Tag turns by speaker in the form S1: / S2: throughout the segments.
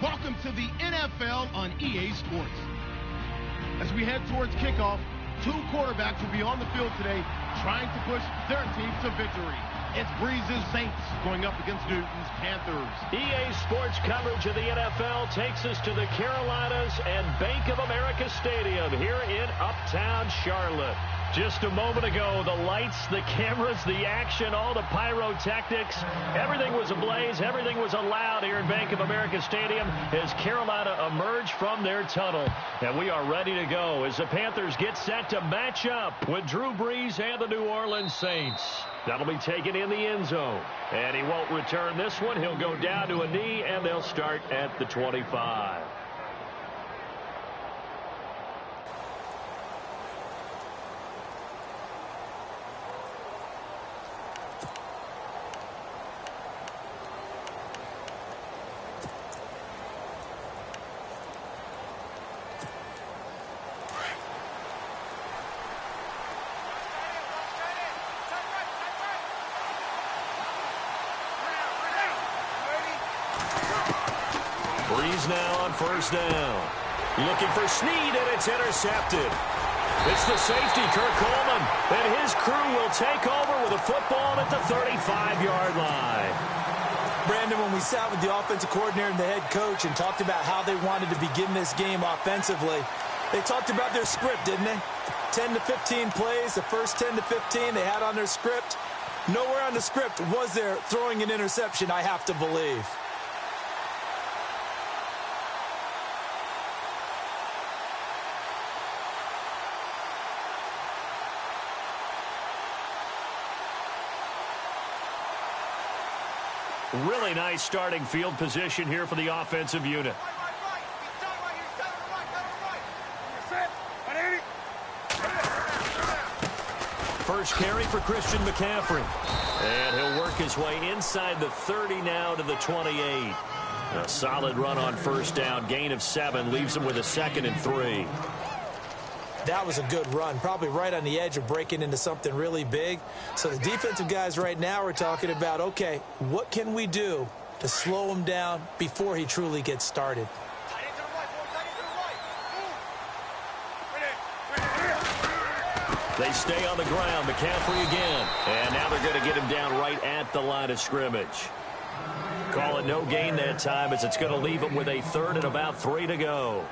S1: Welcome to the NFL on EA Sports. As we head towards kickoff, two quarterbacks will be on the field today trying to push their team to victory. It's Breeze's Saints going up against Newton's Panthers.
S2: EA Sports coverage of the NFL takes us to the Carolinas and Bank of America Stadium here in Uptown Charlotte. Just a moment ago, the lights, the cameras, the action, all the pyrotechnics, everything was ablaze, everything was allowed here in Bank of America Stadium as Carolina emerged from their tunnel. And we are ready to go as the Panthers get set to match up with Drew Brees and the New Orleans Saints. That'll be taken in the end zone. And he won't return this one. He'll go down to a knee, and they'll start at the 25. Brees now on first down. Looking for Snead, and it's intercepted. It's the safety, Kirk Coleman, and his crew will take over with a football at the 35-yard line.
S3: Brandon, when we sat with the offensive coordinator and the head coach and talked about how they wanted to begin this game offensively, they talked about their script, didn't they? 10 to 15 plays, the first 10 to 15 they had on their script. Nowhere on the script was there throwing an interception, I have to believe.
S2: Really nice starting field position here for the offensive unit. First carry for Christian McCaffrey. And he'll work his way inside the 30 now to the 28. A solid run on first down. Gain of 7 leaves him with a 2nd and 3.
S3: That was a good run, probably right on the edge of breaking into something really big. So the defensive guys right now are talking about, okay, what can we do to slow him down before he truly gets started?
S2: They stay on the ground. McCaffrey again. And now they're going to get him down right at the line of scrimmage. Call it no gain that time as it's going to leave him with a 3rd and about 3 to go.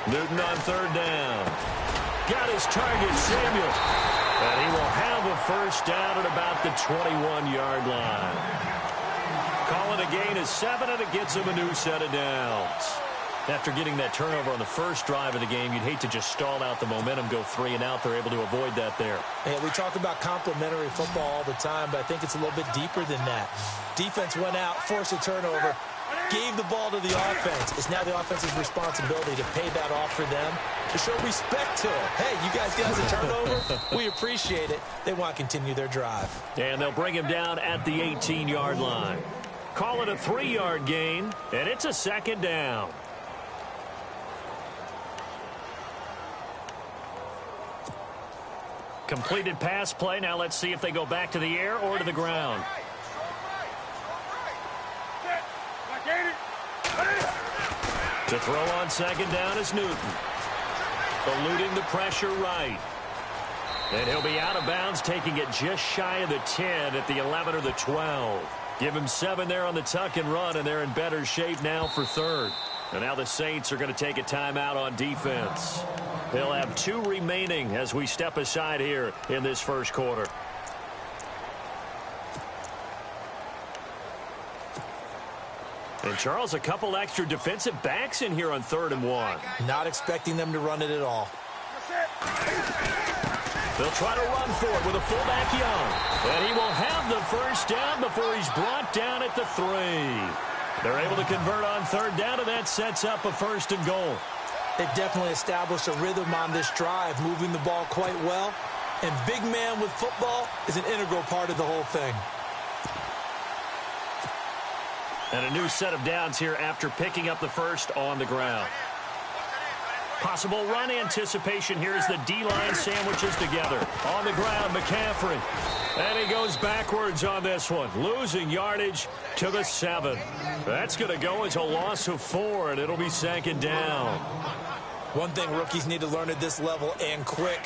S2: Newton on 3rd down. Got his target, Samuel. And he will have a first down at about the 21-yard line. Call it a gain of 7, and it gets him a new set of downs. After getting that turnover on the first drive of the game, you'd hate to just stall out the momentum, go 3 and out. They're able to avoid that there.
S3: Yeah, we talk about complementary football all the time, but I think it's a little bit deeper than that. Defense went out, forced a turnover, gave the ball to the offense. It's now the offense's responsibility to pay that off for them, to show respect to it. Hey, you guys got a turnover? We appreciate it. They want to continue their drive.
S2: And they'll bring him down at the 18-yard line. Call it a 3-yard gain, and it's a 2nd down. Completed pass play. Now let's see if they go back to the air or to the ground. To throw on 2nd down is Newton. Eluding the pressure right. And he'll be out of bounds, taking it just shy of the 10 at the 11 or the 12. Give him 7 there on the tuck and run, and they're in better shape now for 3rd. And now the Saints are going to take a timeout on defense. They'll have 2 remaining as we step aside here in this first quarter. And, Charles, a couple extra defensive backs in here on 3rd and 1.
S3: Not expecting them to run it at all.
S2: They'll try to run for it with a fullback Young. And he will have the first down before he's brought down at the 3. They're able to convert on 3rd down, and that sets up a 1st and goal.
S3: They've definitely established a rhythm on this drive, moving the ball quite well. And big man with football is an integral part of the whole thing.
S2: And a new set of downs here after picking up the first on the ground. Possible run anticipation here as the D-line sandwiches together. On the ground, McCaffrey. And he goes backwards on this one, losing yardage to the 7. That's going to go as a loss of 4, and it'll be second down.
S3: One thing rookies need to learn at this level, and quick.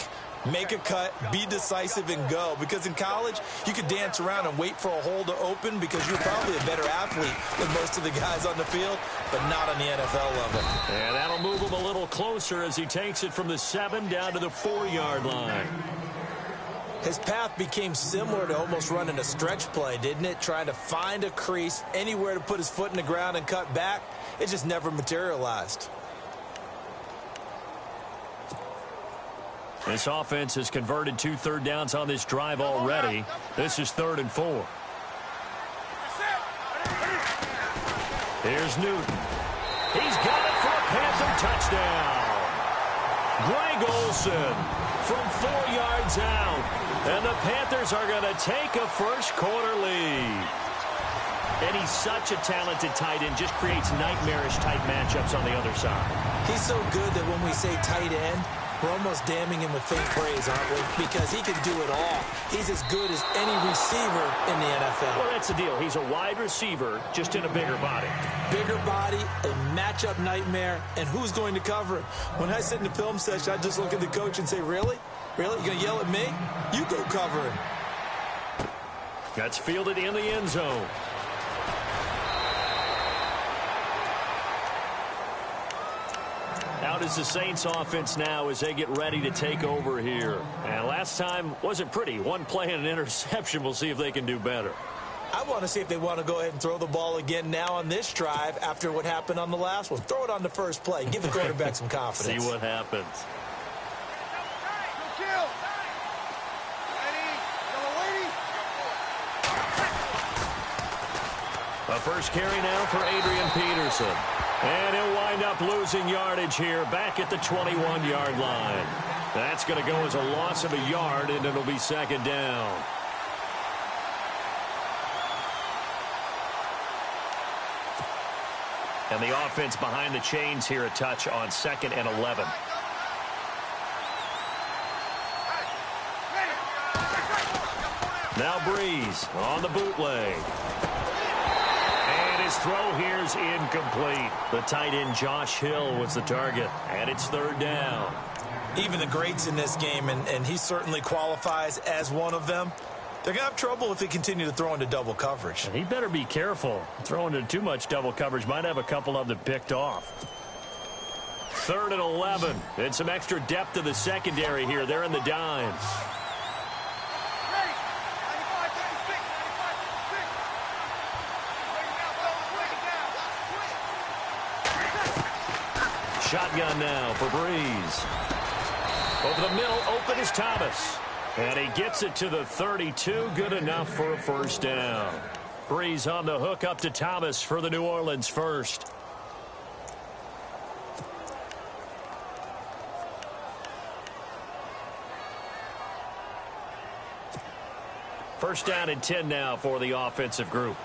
S3: Make a cut, be decisive, and go. Because in college, you could dance around and wait for a hole to open because you're probably a better athlete than most of the guys on the field, but not on the NFL level.
S2: And that'll move him a little closer as he takes it from the 7 down to the 4-yard line.
S3: His path became similar to almost running a stretch play, didn't it? Trying to find a crease, anywhere to put his foot in the ground and cut back. It just never materialized.
S2: This offense has converted 2 third downs on this drive already. This is 3rd and 4. Here's Newton. He's got it for a Panther touchdown. Greg Olsen from 4 yards out. And the Panthers are going to take a first-quarter lead. And he's such a talented tight end, just creates nightmarish-type matchups on the other side.
S3: He's so good that when we say tight end, we're almost damning him with faint praise, aren't we? Because he can do it all. He's as good as any receiver in the NFL.
S2: Well, that's the deal. He's a wide receiver, just in a bigger body.
S3: Bigger body, a matchup nightmare, and who's going to cover him? When I sit in the film session, I just look at the coach and say, really? Really? You going to yell at me? You go cover him.
S2: That's fielded in the end zone. Out is the Saints offense now as they get ready to take over here. And last time wasn't pretty. One play and an interception. We'll see if they can do better.
S3: I want to see if they want to go ahead and throw the ball again now on this drive after what happened on the last one. Throw it on the first play. Give the quarterback some confidence.
S2: See what happens. A first carry now for Adrian Peterson. And he'll wind up losing yardage here back at the 21-yard line. That's going to go as a loss of a yard, and it'll be second down. And the offense behind the chains here a touch on 2nd and 11. Now Breeze on the bootleg. And his throw here is incomplete. The tight end Josh Hill was the target, and it's 3rd down.
S3: Even the greats in this game, and he certainly qualifies as one of them, they're going to have trouble if they continue to throw into double coverage.
S2: And he better be careful. Throwing into too much double coverage might have a couple of them picked off. 3rd and 11. And some extra depth to the secondary here. They're in the dimes. Shotgun now for Breeze. Over the middle, open is Thomas. And he gets it to the 32. Good enough for a first down. Breeze on the hook up to Thomas for the New Orleans first. First down and 10 now for the offensive group.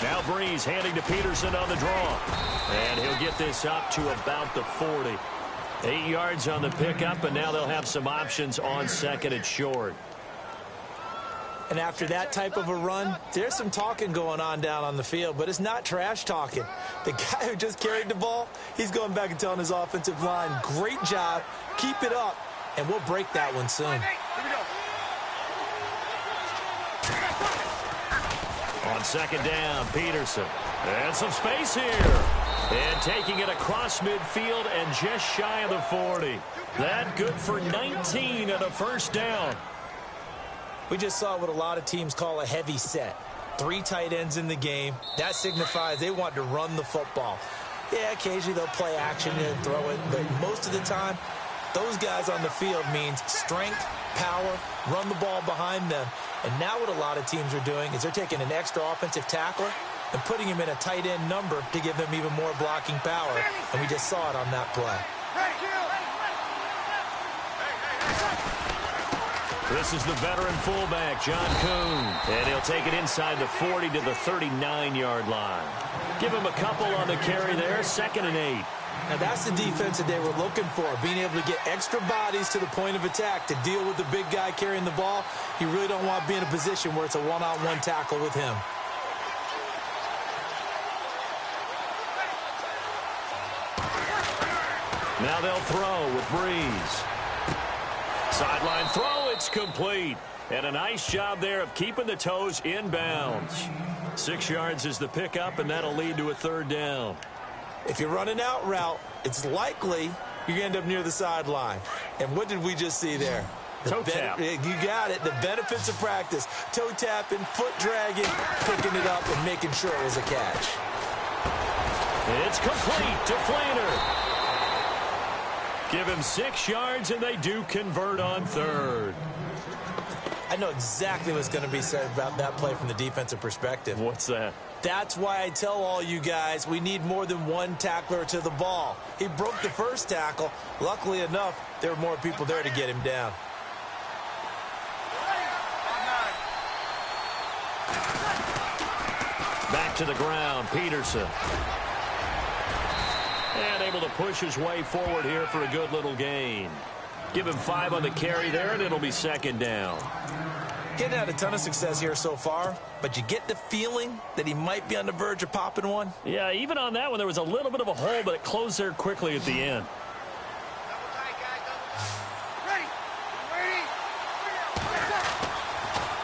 S2: Now Breeze handing to Peterson on the draw. And he'll get this up to about the 40. 8 yards on the pickup, and now they'll have some options on 2nd and short.
S3: And after that type of a run, there's some talking going on down on the field, but it's not trash talking. The guy who just carried the ball, he's going back and telling his offensive line, great job, keep it up, and we'll break that one soon.
S2: On 2nd down, Peterson. And some space here. And taking it across midfield and just shy of the 40. That good for 19 and a first down.
S3: We just saw what a lot of teams call a heavy set. 3 tight ends in the game. That signifies they want to run the football. Yeah, occasionally they'll play action and throw it, but most of the time, those guys on the field means strength, power, run the ball behind them. And now what a lot of teams are doing is they're taking an extra offensive tackler and putting him in a tight end number to give them even more blocking power. And we just saw it on that play.
S2: This is the veteran fullback, John Kuhn. And he'll take it inside the 40 to the 39-yard line. Give him a couple on the carry there, 2nd and 8.
S3: Now that's the defense that they were looking for, being able to get extra bodies to the point of attack to deal with the big guy carrying the ball. You really don't want to be in a position where it's a one-on-one tackle with him.
S2: Now they'll throw with Breeze. Sideline throw, it's complete. And a nice job there of keeping the toes in bounds. 6 yards is the pickup, and that'll lead to a 3rd down.
S3: If you're running out route, it's likely you're going to end up near the sideline. And what did we just see there?
S2: Toe tap.
S3: You got it. The benefits of practice. Toe tapping, foot dragging, picking it up, and making sure it was a catch.
S2: It's complete to Flainer. Give him 6 yards, and they do convert on 3rd.
S3: I know exactly what's going to be said about that play from the defensive perspective.
S2: What's that?
S3: That's why I tell all you guys we need more than one tackler to the ball. He broke the first tackle. Luckily enough, there were more people there to get him down.
S2: Back to the ground, Peterson. And able to push his way forward here for a good little gain. Give him 5 on the carry there, and it'll be 2nd down.
S3: Getting had a ton of success here so far, but you get the feeling that he might be on the verge of popping one.
S2: Yeah, even on that one, there was a little bit of a hole, but it closed there quickly at the end.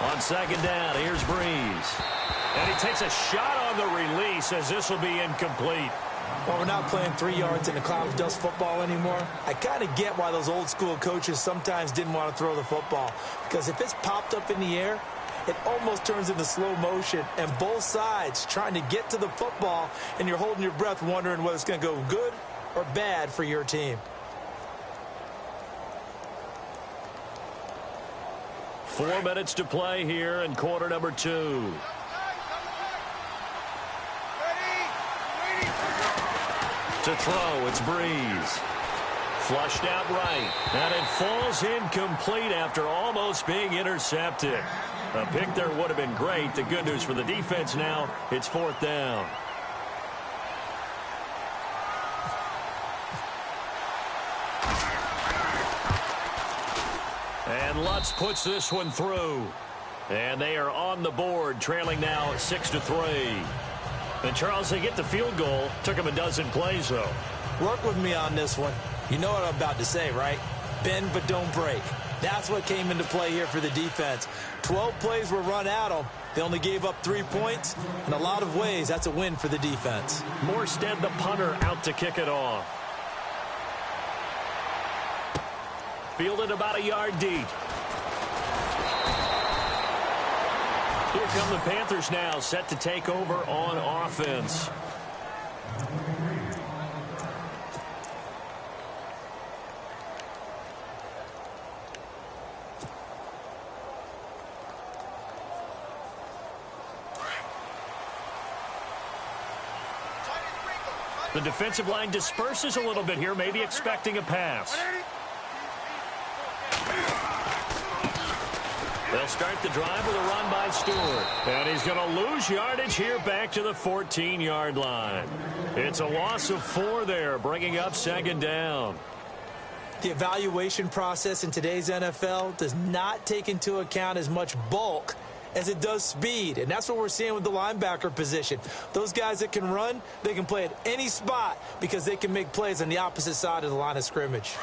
S2: On 2nd down, here's Breeze. And he takes a shot on the release as this will be incomplete.
S3: Well, we're not playing 3 yards in a cloud of dust football anymore. I kind of get why those old school coaches sometimes didn't want to throw the football. Because if it's popped up in the air, it almost turns into slow motion. And both sides trying to get to the football, and you're holding your breath wondering whether it's going to go good or bad for your team.
S2: 4 minutes to play here in quarter number 2. To throw, it's Breeze. Flushed out right. And it falls incomplete after almost being intercepted. A pick there would have been great. The good news for the defense now, it's 4th down. And Lutz puts this one through. And they are on the board, trailing now 6-3. And, Charles, they get the field goal. Took them a dozen plays, though.
S3: Work with me on this one. You know what I'm about to say, right? Bend but don't break. That's what came into play here for the defense. 12 plays were run at them. They only gave up 3 points. In a lot of ways, that's a win for the defense.
S2: Morstead, the punter, out to kick it off. Fielded about a yard deep. Here come the Panthers now, set to take over on offense. The defensive line disperses a little bit here, maybe expecting a pass. They'll start the drive with a run by Stewart. And he's going to lose yardage here back to the 14-yard line. It's a loss of 4 there, bringing up 2nd down.
S3: The evaluation process in today's NFL does not take into account as much bulk as it does speed. And that's what we're seeing with the linebacker position. Those guys that can run, they can play at any spot because they can make plays on the opposite side of the line of scrimmage.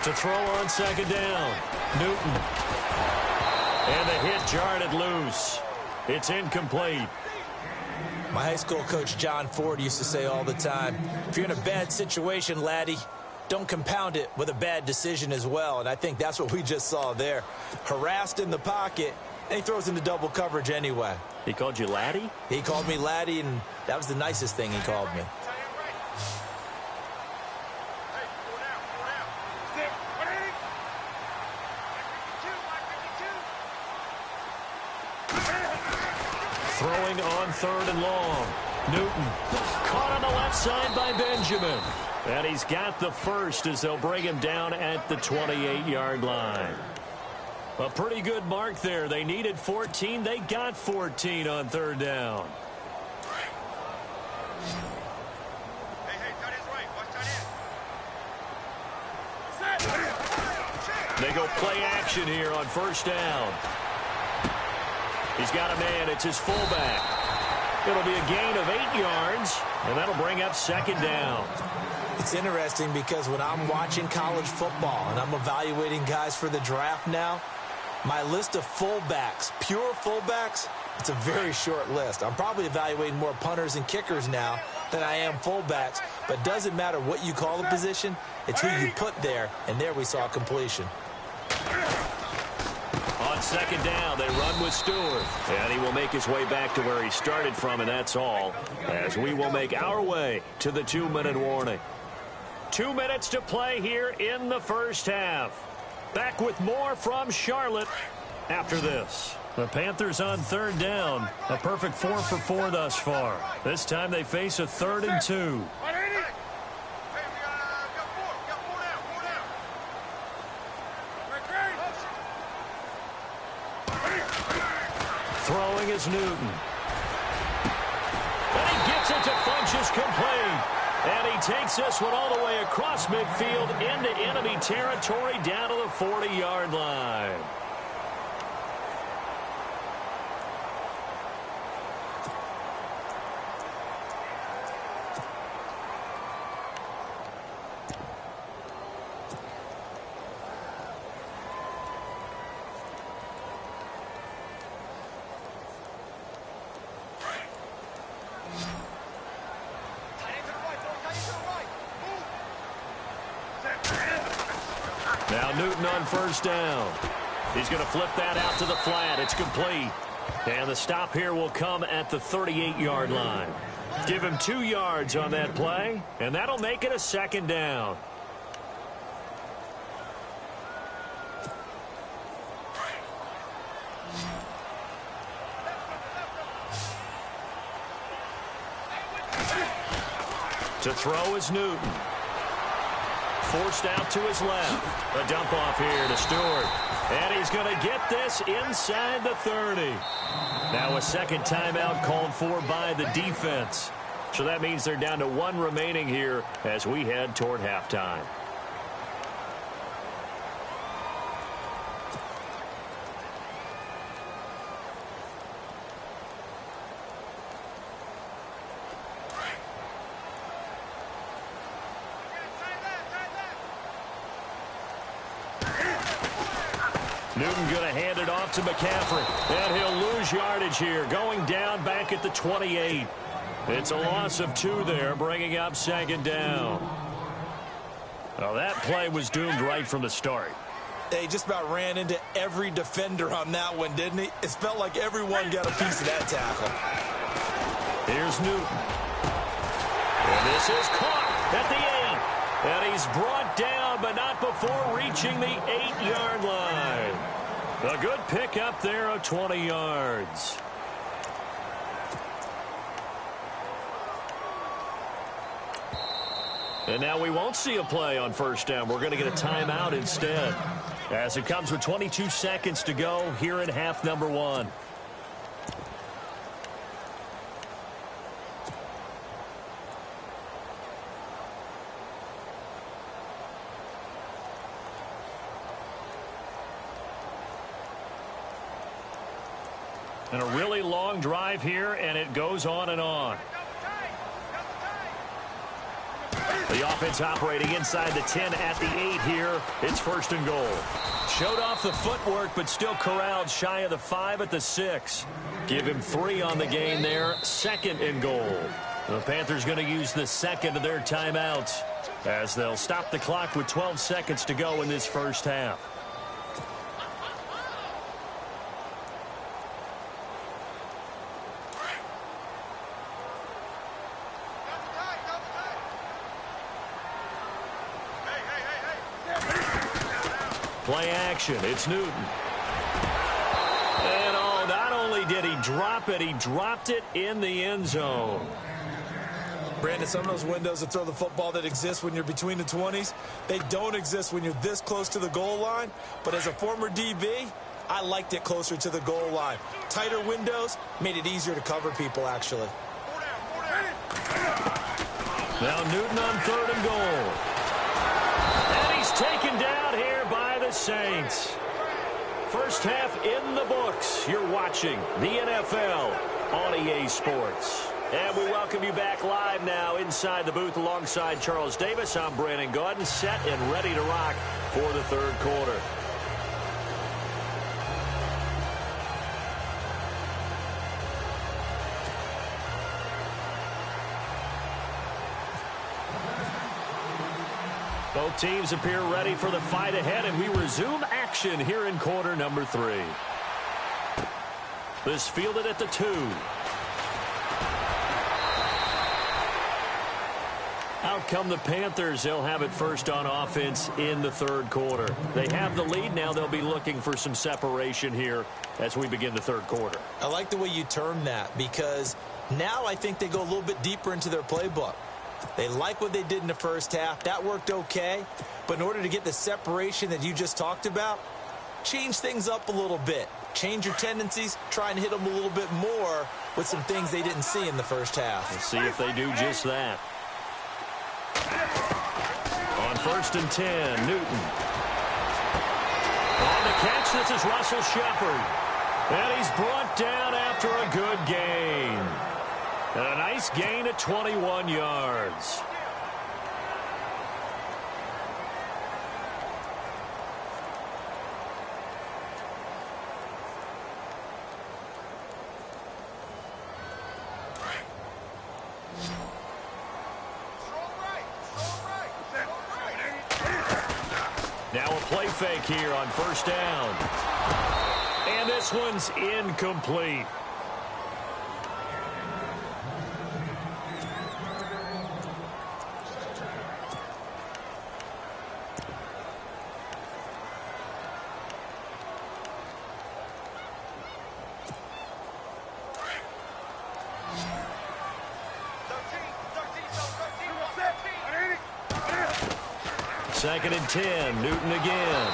S2: To throw on 2nd down, Newton. And the hit jarred it loose. It's incomplete.
S3: My high school coach John Ford used to say all the time, if you're in a bad situation, laddie, don't compound it with a bad decision as well. And I think that's what we just saw there. Harassed in the pocket, and he throws into double coverage anyway.
S2: He called you laddie?
S3: He called me laddie, and that was the nicest thing he called me.
S2: Throwing on 3rd and long. Newton caught on the left side by Benjamin. And he's got the first as they'll bring him down at the 28-yard line. A pretty good mark there. They needed 14. They got 14 on 3rd down. They go play action here on 1st down. He's got a man. It's his fullback. It'll be a gain of 8 yards, and that'll bring up 2nd down.
S3: It's interesting because when I'm watching college football and I'm evaluating guys for the draft now, my list of fullbacks, pure fullbacks, it's a very short list. I'm probably evaluating more punters and kickers now than I am fullbacks, but it doesn't matter what you call the position, it's who you put there, and there we saw completion.
S2: On 2nd down, they run with Stewart. And he will make his way back to where he started from, and that's all, as we will make our way to the 2-minute warning. 2 minutes to play here in the first half. Back with more from Charlotte after this. The Panthers on 3rd down. A perfect 4 for 4 thus far. This time they face a 3rd and 2. Throwing is Newton. And he gets it to Funchess complete. And he takes this one all the way across midfield into enemy territory down to the 40-yard line. Now Newton on 1st down. He's going to flip that out to the flat. It's complete. And the stop here will come at the 38-yard line. Give him 2 yards on that play, and that'll make it a 2nd down. To throw is Newton. Forced out to his left. A dump off here to Stewart. And he's going to get this inside the 30. Now a 2nd timeout called for by the defense. So that means they're down to 1 remaining here as we head toward halftime. Newton going to hand it off to McCaffrey. And he'll lose yardage here, going down back at the 28. It's a loss of 2 there, bringing up 2nd down. Well, that play was doomed right from the start.
S3: He just about ran into every defender on that one, didn't he? It felt like everyone got a piece of that tackle.
S2: Here's Newton. And this is caught at the 8. And he's brought down, but not before reaching the 8-yard line. A good pickup there of 20 yards. And now we won't see a play on 1st down. We're going to get a timeout instead, as it comes with 22 seconds to go here in half number 1. And a really long drive here, and it goes on and on. The offense operating inside the 10 at the 8 here. It's 1st and goal. Showed off the footwork, but still corralled shy of the 5 at the 6. Give him 3 on the game there. 2nd and goal. The Panthers going to use the 2nd of their timeouts as they'll stop the clock with 12 seconds to go in this first half. Play action. It's Newton. And not only did he drop it? He dropped it in the end zone.
S3: Brandon, some of those windows to throw the football that exist when you're between the 20s, they don't exist when you're this close to the goal line. But as a former DB, I liked it closer to the goal line. Tighter windows made it easier to cover people, actually.
S2: Now Newton on 3rd and goal. And he's taken down here by the Saints. First half in the books. You're watching the NFL on EA Sports. And we welcome you back live now inside the booth alongside Charles Davis. I'm Brandon Gaudin, set and ready to rock for the third quarter. Both teams appear ready for the fight ahead, and we resume action here in quarter number 3. This fielded at the 2. Out come the Panthers. They'll have it first on offense in the third quarter. They have the lead. Now they'll be looking for some separation here as we begin the third quarter.
S3: I like the way you term that, because now I think they go a little bit deeper into their playbook. They like what they did in the first half. That worked okay. But in order to get the separation that you just talked about, change things up a little bit. Change your tendencies. Try and hit them a little bit more with some things they didn't see in the first half.
S2: We'll see if they do just that. On 1st and 10, Newton. On the catch, this is Russell Shepard. And he's brought down after a good gain. And a nice gain of 21 yards. Now a play fake here on 1st down. And this one's incomplete. Second and 10, Newton again.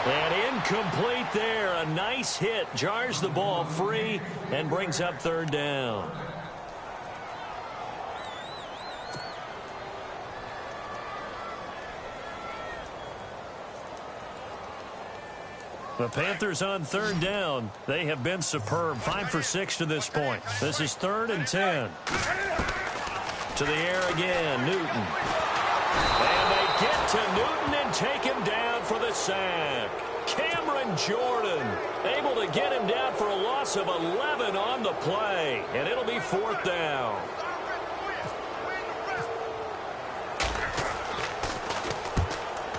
S2: And incomplete there. A nice hit. Jars the ball free and brings up 3rd down. The Panthers on 3rd down. They have been superb. 5 for 6 to this point. This is 3rd and 10. To the air again, Newton. And they get to Newton and take him down for the sack. Cameron Jordan able to get him down for a loss of 11 on the play. And it'll be 4th down.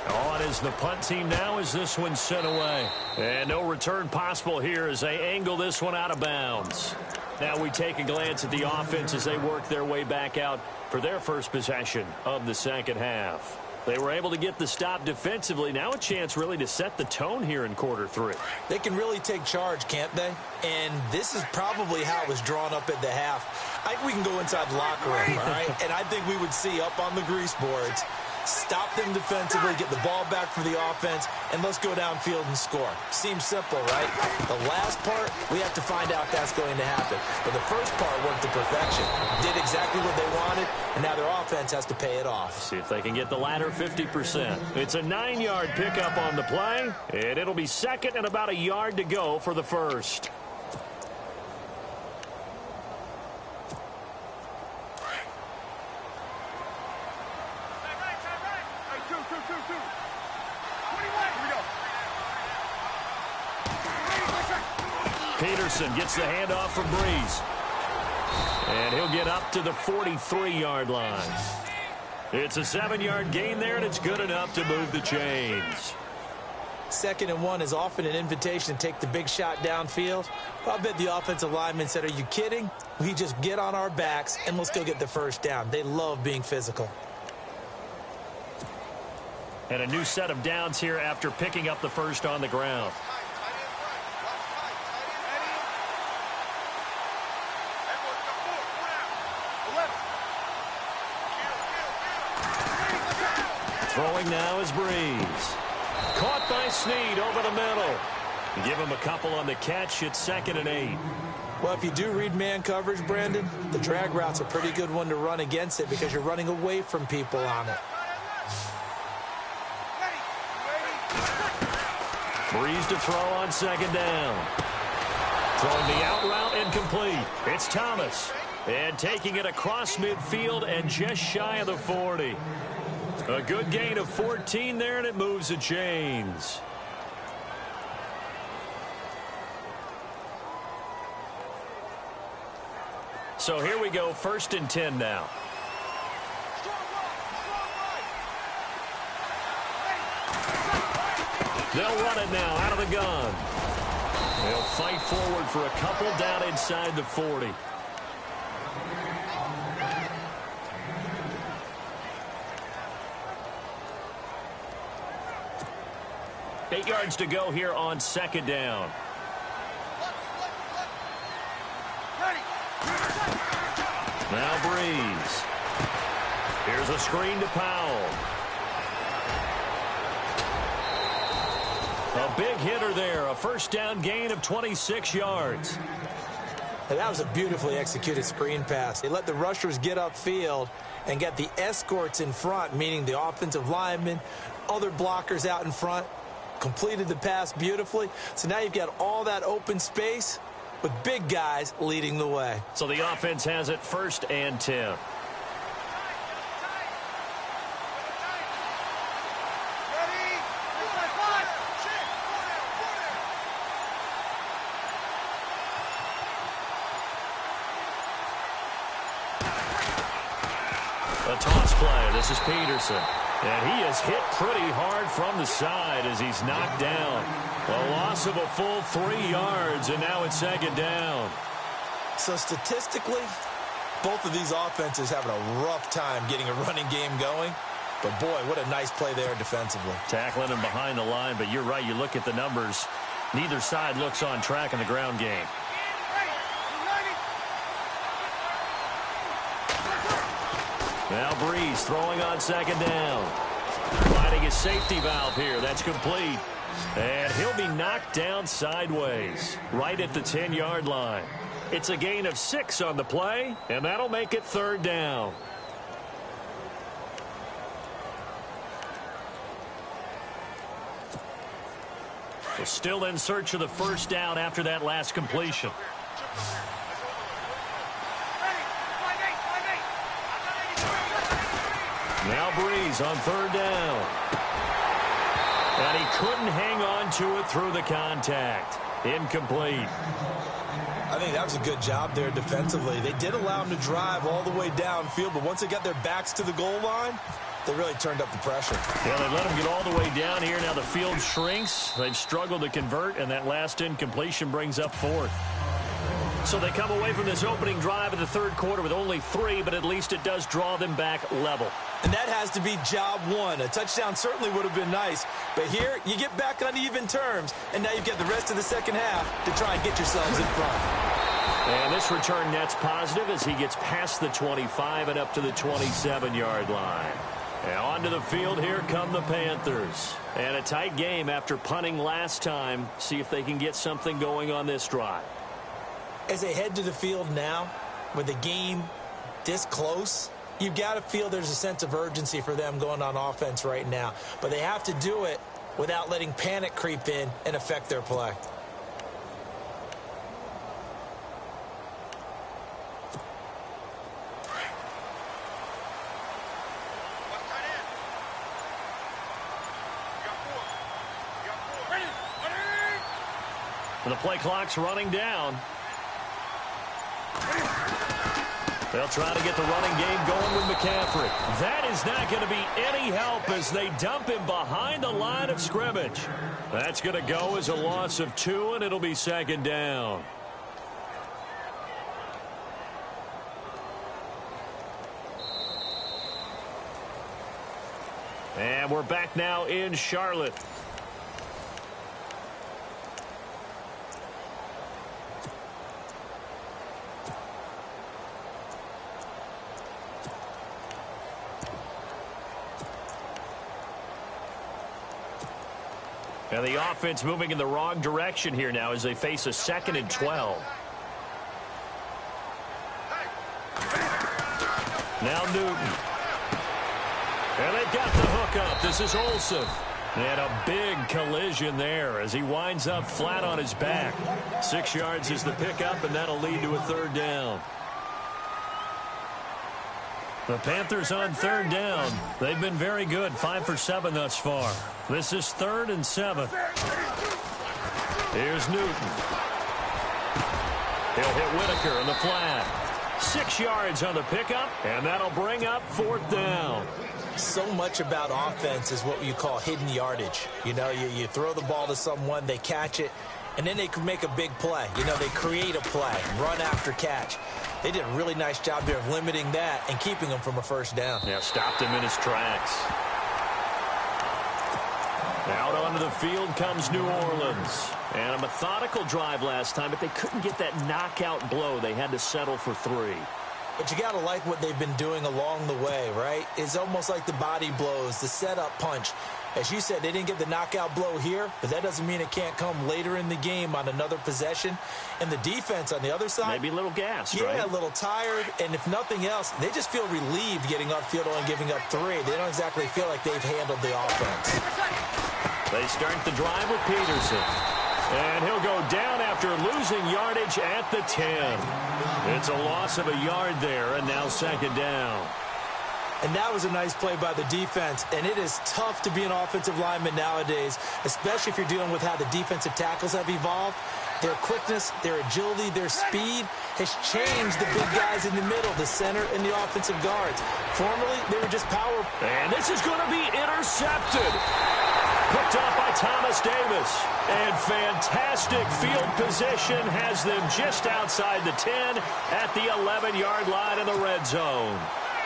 S2: On is the punt team now as this one's sent away. And no return possible here as they angle this one out of bounds. Now we take a glance at the offense as they work their way back out for their first possession of the second half. They were able to get the stop defensively. Now a chance really to set the tone here in quarter 3.
S3: They can really take charge, can't they? And this is probably how it was drawn up at the half. I think we can go inside the locker room, all right? And I think we would see up on the grease boards, stop them defensively, get the ball back for the offense, and let's go downfield and score. Seems simple, right? The last part, we have to find out that's going to happen. But the first part worked to perfection. Did exactly what they wanted, and now their offense has to pay it off.
S2: See if they can get the latter 50%. It's a 9-yard pickup on the play, and it'll be second and about a yard to go for the first. Peterson gets the handoff from Breeze. And he'll get up to the 43-yard line. It's a 7-yard gain there, and it's good enough to move the chains.
S3: 2nd and 1 is often an invitation to take the big shot downfield. Well, I bet the offensive lineman said, are you kidding? We just get on our backs, and let's go get the first down. They love being physical.
S2: And a new set of downs here after picking up the first on the ground. Throwing now is Breeze. Caught by Snead over the middle. Give him a couple on the catch. It's 2nd and 8.
S3: Well, if you do read man coverage, Brandon, the drag route's a pretty good one to run against it because you're running away from people on it.
S2: Breeze to throw on 2nd down. Throwing the out route incomplete. It's Thomas. And taking it across midfield and just shy of the 40. A good gain of 14 there, and it moves the chains. So here we go, 1st and 10 now. They'll run it now out of the gun. They'll fight forward for a couple down inside the 40. Eight yards to go here on 2nd down. Now Breeze. Here's a screen to Powell. A big hitter there. A 1st down gain of 26 yards.
S3: And that was a beautifully executed screen pass. They let the rushers get upfield and get the escorts in front, meaning the offensive linemen, other blockers out in front. Completed the pass beautifully. So now you've got all that open space with big guys leading the way.
S2: So the offense has it 1st and 10. A toss play. This is Peterson. And he is hit pretty hard from the side as he's knocked down. A loss of a full 3 yards, and now it's 2nd down.
S3: So statistically, both of these offenses having a rough time getting a running game going. But, boy, what a nice play there defensively.
S2: Tackling him behind the line, but you're right. You look at the numbers. Neither side looks on track in the ground game. Now Breeze throwing on 2nd down. Finding his safety valve here. That's complete. And he'll be knocked down sideways right at the 10-yard line. It's a gain of 6 on the play, and that'll make it 3rd down. We're still in search of the 1st down after that last completion. Now Breeze on 3rd down. And he couldn't hang on to it through the contact. Incomplete.
S3: I think that was a good job there defensively. They did allow him to drive all the way downfield, but once they got their backs to the goal line, they really turned up the pressure.
S2: Yeah, they let him get all the way down here. Now the field shrinks. They've struggled to convert, and that last incompletion brings up 4th. So they come away from this opening drive in the 3rd quarter with only 3, but at least it does draw them back level.
S3: And that has to be job 1. A touchdown certainly would have been nice, but here you get back on even terms, and now you've got the rest of the second half to try and get yourselves in front.
S2: And this return net's positive as he gets past the 25 and up to the 27-yard line. And onto the field, here come the Panthers. And a tight game after punting last time. See if they can get something going on this drive.
S3: As they head to the field now, with the game this close, you've got to feel there's a sense of urgency for them going on offense right now. But they have to do it without letting panic creep in and affect their play.
S2: And the play clock's running down. They'll try to get the running game going with McCaffrey. That is not going to be any help as they dump him behind the line of scrimmage. That's going to go as a loss of 2, and it'll be 2nd down. And we're back now in Charlotte. And the offense moving in the wrong direction here now as they face a 2nd and 12. Now Newton. And they've got the hook up. This is Olsen. And a big collision there as he winds up flat on his back. 6 yards is the pickup, and that'll lead to a 3rd down. The Panthers on 3rd down. They've been very good, 5 for 7 thus far. This is 3rd and 7. Here's Newton. He'll hit Whitaker in the flat. 6 yards on the pickup, and that'll bring up 4th down.
S3: So much about offense is what you call hidden yardage. You know, you throw the ball to someone, they catch it, and then they can make a big play. You know, they create a play, run after catch. They did a really nice job there of limiting that and keeping him from a 1st down.
S2: Yeah, stopped him in his tracks. Out onto the field comes New Orleans. And a methodical drive last time, but they couldn't get that knockout blow. They had to settle for 3.
S3: But you got to like what they've been doing along the way, right? It's almost like the body blows, the setup punch. As you said, they didn't get the knockout blow here, but that doesn't mean it can't come later in the game on another possession. And the defense on the other side,
S2: maybe a little gassed,
S3: right?
S2: Yeah,
S3: a little tired. And if nothing else, they just feel relieved getting upfield and giving up 3. They don't exactly feel like they've handled the offense.
S2: They start the drive with Peterson. And he'll go down after losing yardage at the 10. It's a loss of a yard there, and now 2nd down.
S3: And that was a nice play by the defense. And it is tough to be an offensive lineman nowadays, especially if you're dealing with how the defensive tackles have evolved. Their quickness, their agility, their speed has changed the big guys in the middle, the center, and the offensive guards. Formerly, they were just power.
S2: And this is going to be intercepted. Picked up by Thomas Davis. And fantastic field position has them just outside the 10 at the 11-yard line in the red zone.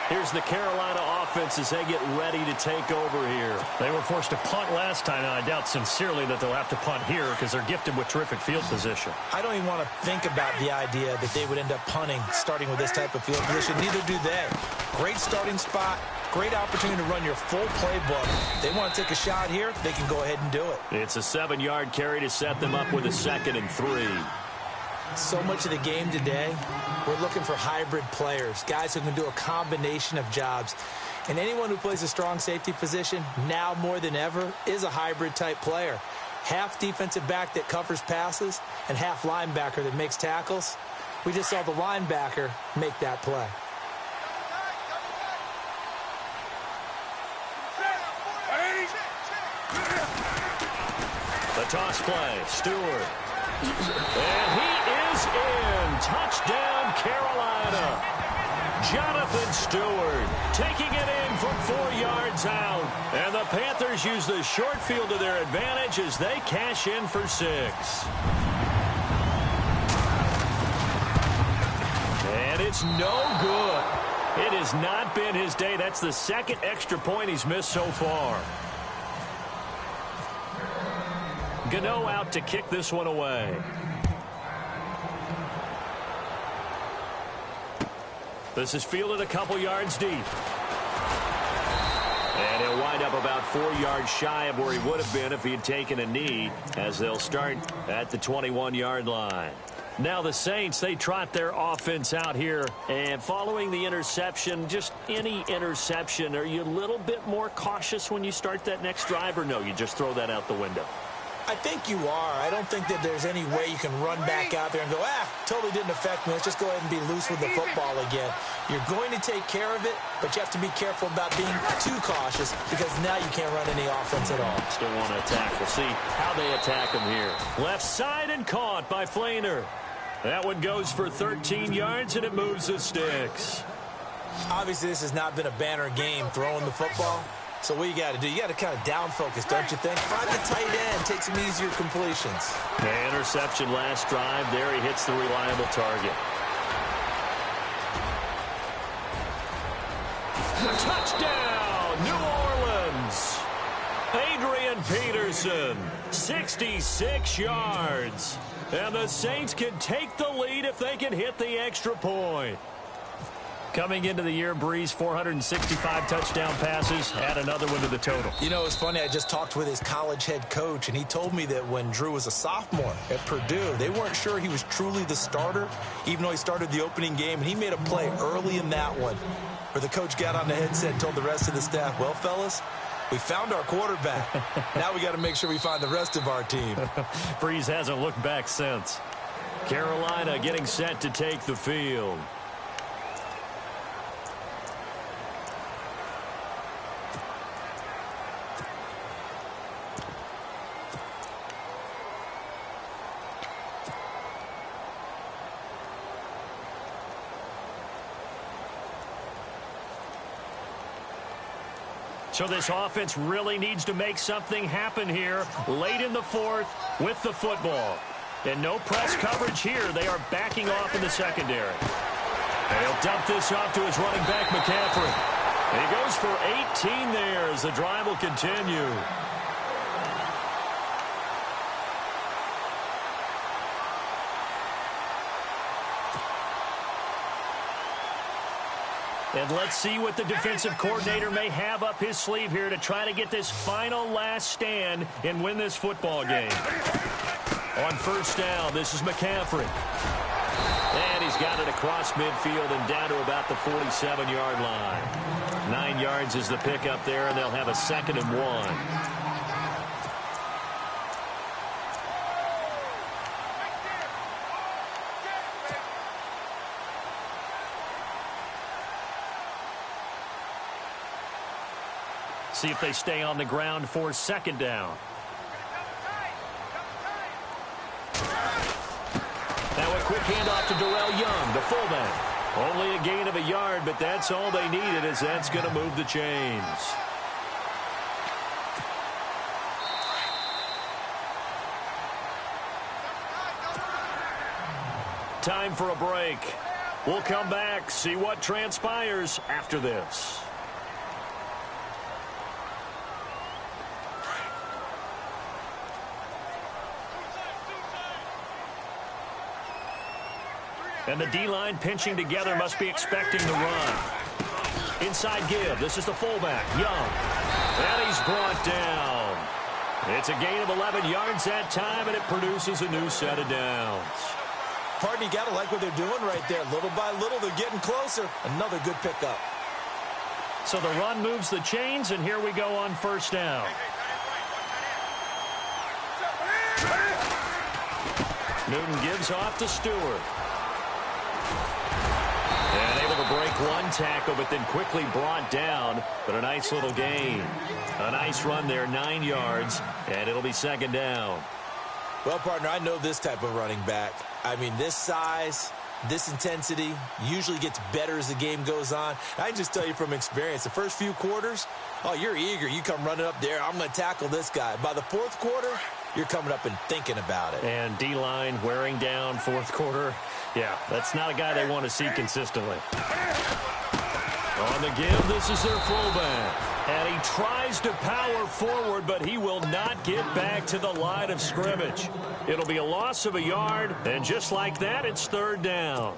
S2: Here's the Carolina offense as they get ready to take over here. They were forced to punt last time, and I doubt sincerely that they'll have to punt here because they're gifted with terrific field position.
S3: I don't even want to think about the idea that they would end up punting starting with this type of field position. Neither do they. Great starting spot. Great opportunity to run your full playbook. They want to take a shot here, they can go ahead and do it.
S2: It's a 7-yard carry to set them up with a 2nd and 3.
S3: So much of the game today, we're looking for hybrid players, guys who can do a combination of jobs. And anyone who plays a strong safety position, now more than ever, is a hybrid type player. Half defensive back that covers passes and half linebacker that makes tackles. We just saw the linebacker make that play.
S2: The toss play, Stewart. And he is in. Touchdown, Carolina. Jonathan Stewart taking it in from 4 yards out. And the Panthers use the short field to their advantage as they cash in for 6. And it's no good. It has not been his day. That's the 2nd extra point he's missed so far. Gano out to kick this one away. This is fielded a couple yards deep. And he'll wind up about 4 yards shy of where he would have been if he had taken a knee, as they'll start at the 21-yard line. Now the Saints, they trot their offense out here. And following the interception, just any interception, are you a little bit more cautious when you start that next drive, or no, you just throw that out the window?
S3: I think you are. I don't think that there's any way you can run back out there and go, totally didn't affect me. Let's just go ahead and be loose with the football again. You're going to take care of it, but you have to be careful about being too cautious because now you can't run any offense at all.
S2: Still want to attack. We'll see how they attack him here. Left side and caught by Flainer. That one goes for 13 yards, and it moves the sticks.
S3: Obviously, this has not been a banner game throwing the football. So what you got to do, you got to kind of down focus, don't you think? Find the tight end, take some easier completions.
S2: The interception last drive. There he hits the reliable target. Touchdown, New Orleans. Adrian Peterson, 66 yards. And the Saints can take the lead if they can hit the extra point. Coming into the year, Breeze, 465 touchdown passes. Add another one to the total.
S3: You know, it's funny. I just talked with his college head coach, and he told me that when Drew was a sophomore at Purdue, they weren't sure he was truly the starter, even though he started the opening game, and he made a play early in that one where the coach got on the headset and told the rest of the staff, well, fellas, we found our quarterback. Now we got to make sure we find the rest of our team.
S2: Breeze hasn't looked back since. Carolina getting set to take the field. So this offense really needs to make something happen here late in the fourth with the football. And no press coverage here. They are backing off in the secondary. And he'll dump this off to his running back, McCaffrey. And he goes for 18 there as the drive will continue. And let's see what the defensive coordinator may have up his sleeve here to try to get this final last stand and win this football game. On first down, this is McCaffrey. And he's got it across midfield and down to about the 47-yard line. 9 yards is the pickup there, and they'll have a 2nd and 1. See if they stay on the ground for 2nd down. Now a quick handoff to Darrell Young, the fullback. Only a gain of a yard, but that's all they needed, as that's going to move the chains. Time for a break. We'll come back, see what transpires after this. And the D-line pinching together must be expecting the run. Inside give. This is the fullback, Young. And he's brought down. It's a gain of 11 yards that time, and it produces a new set of downs.
S3: Pardon, you got to like what they're doing right there. Little by little, they're getting closer. Another good pickup.
S2: So the run moves the chains, and here we go on first down. Newton gives off to Stewart. And able to break one tackle, but then quickly brought down. But a nice little gain. A nice run there, 9 yards, and it'll be 2nd down.
S3: Well, partner, I know this type of running back. I mean, this size, this intensity usually gets better as the game goes on. I can just tell you from experience, the first few quarters, oh, you're eager. You come running up there, I'm going to tackle this guy. By the 4th quarter, you're coming up and thinking about it.
S2: And D-line wearing down 4th quarter. Yeah, that's not a guy they want to see consistently. On the give, this is their fullback. And he tries to power forward, but he will not get back to the line of scrimmage. It'll be a loss of a yard, and just like that, it's 3rd down.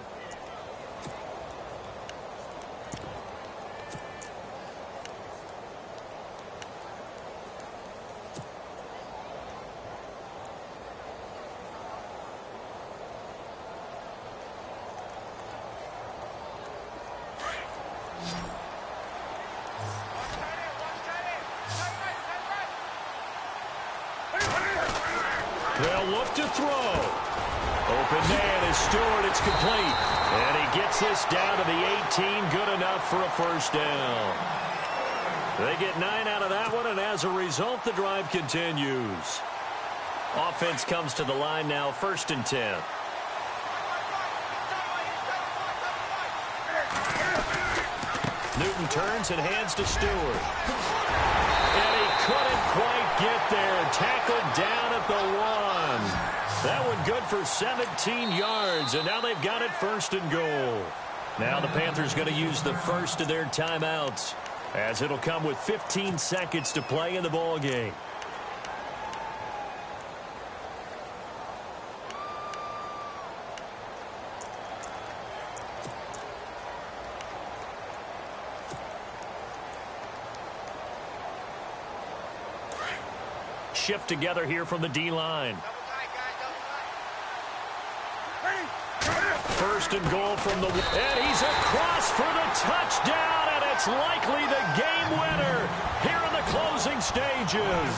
S2: They'll look to throw. Open man is Stewart. It's complete. And he gets this down to the 18. Good enough for a 1st down. They get 9 out of that one, and as a result, the drive continues. Offense comes to the line now, 1st and 10. Newton turns and hands to Stewart. And he couldn't quite get there. Tackled down at the 1. That one good for 17 yards, and now they've got it 1st and goal. Now the Panthers going to use the first of their timeouts, as it'll come with 15 seconds to play in the ball game. shift together here from the D-line. First and goal from the... And he's across for the touchdown, and it's likely the game winner here in the closing stages.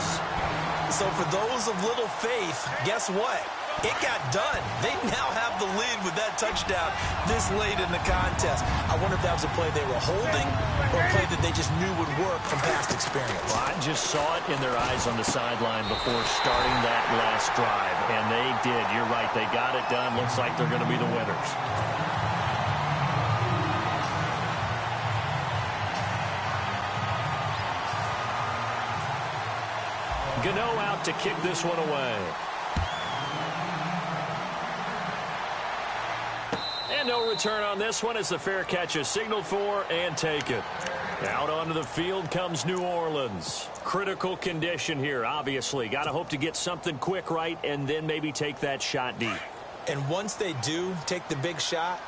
S3: So for those of little faith, guess what? It got done. They now have the lead with that touchdown this late in the contest. I wonder if that was a play they were holding or a play that they just knew would work from past experience.
S2: Well, I just saw it in their eyes on the sideline before starting that last drive, and they did. You're right. They got it done. Looks like they're going to be the winners. Gano out to kick this one away. And no return on this one as the fair catch is signaled for and taken. Out onto the field comes New Orleans. Critical condition here, obviously. Got to hope to get something quick right and then maybe take that shot deep.
S3: And once they do take the big shot,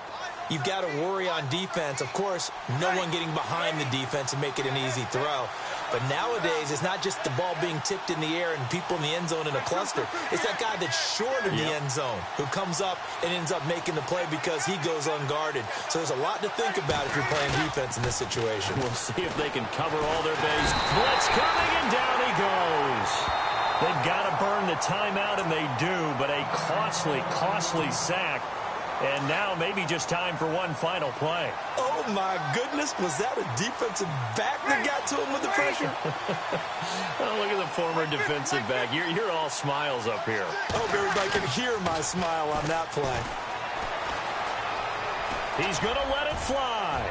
S3: you've got to worry on defense. Of course, no one getting behind the defense and make it an easy throw. But nowadays, it's not just the ball being tipped in the air and people in the end zone in a cluster. It's that guy that's short of the end zone who comes up and ends up making the play because he goes unguarded. So there's a lot to think about if you're playing defense in this situation.
S2: We'll see if they can cover all their base. Blitz coming, and down he goes. They've got to burn the timeout, and they do, but a costly, costly sack. And now maybe just time for one final play.
S3: Oh, my goodness. Was that a defensive back that got to him with the pressure?
S2: Oh, look at the former defensive back. You're all smiles up here.
S3: I hope everybody can hear my smile on that play.
S2: He's going to let it fly.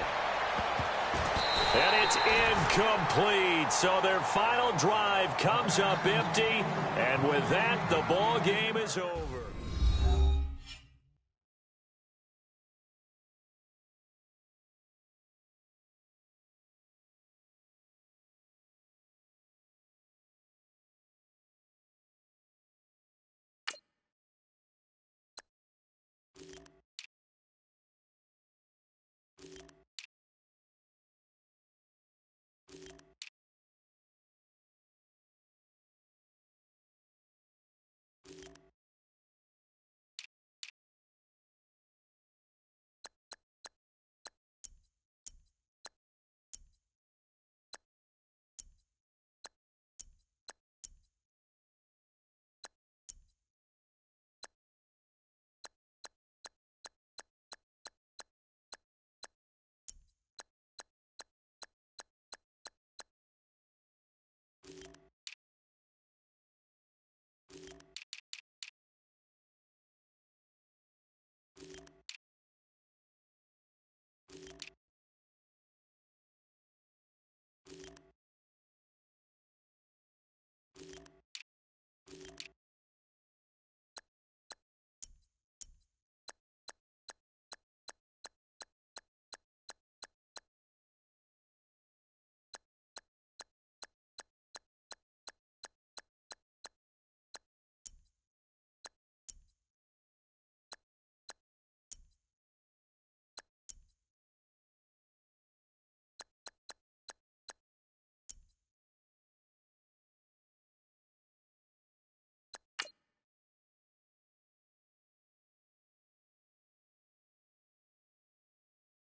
S2: And it's incomplete. So their final drive comes up empty. And with that, the ball game is over.